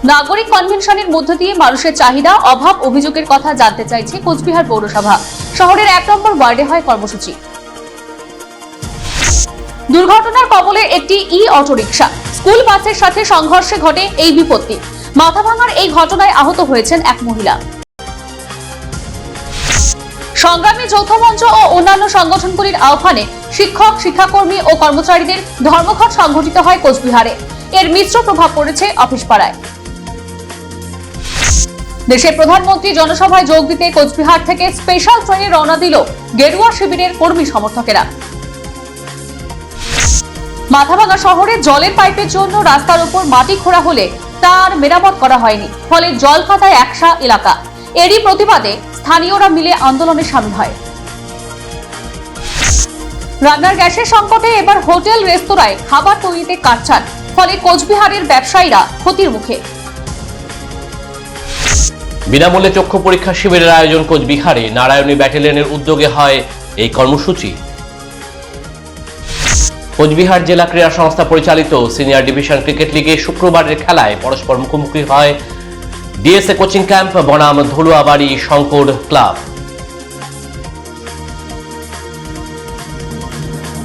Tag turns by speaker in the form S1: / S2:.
S1: নাগরিক কনভেনশনের মধ্য দিয়ে মানুষের চাহিদা, অভাব, অভিযোগের কথা জানতে চাইছে কোচবিহার পৌরসভা। শহরের 1 নম্বর ওয়ার্ডে হয় কর্মসূচি। দুর্ঘটনার কবলে একটি অটোরিকশা। স্কুল বাসের সাথে সংঘর্ষে ঘটে এই বিপত্তি। মাথাভাঙার এই ঘটনায় আহত হয়েছেন এক মহিলা। সংগ্রামী যৌথ মঞ্চ ও অন্যান্য সংগঠনগুলির আহ্বানে শিক্ষক, শিক্ষাকর্মী ও কর্মচারীদের ধর্মঘট সংঘটিত হয় কোচবিহারে। এর মিশ্র প্রভাব পড়েছে অফিস পাড়ায়। দেশের প্রধানমন্ত্রী জনসভায় যোগ দিতে কোচবিহার থেকে স্পেশাল ট্রেনে রওনা দিল গেরুয়া শিবিরের কর্মী সমর্থকেরা। মাথাভাঙা শহরে জলের পাইপের জন্য রাস্তার উপর মাটি খোঁড়া হলে তার মেরামত করা হয়নি, ফলে জল কাদায় একসা এলাকা। এরই প্রতিবাদে স্থানীয়রা মিলে আন্দোলনে সামিল হয়। রান্নার গ্যাসের সংকটে এবার হোটেল রেস্তোরাঁয় খাবার তৈরিতে কাটছাঁট, ফলে কোচবিহারের ব্যবসায়ীরা ক্ষতির মুখে।
S2: বিনামূল্যে চক্ষু পরীক্ষা শিবিরের আয়োজন কোচবিহারে। নারায়ণী ব্যাটালিয়নের উদ্যোগে হয় এই কর্মসূচি। কোচবিহার জেলা ক্রীড়া সংস্থা পরিচালিত সিনিয়র ডিভিশন ক্রিকেট লিগে শুক্রবারের খেলায় পরস্পর মুখোমুখি হয় ডিএসএ কোচিং ক্যাম্প বনাম ধলুয়াবাড়ি শঙ্কর ক্লাব।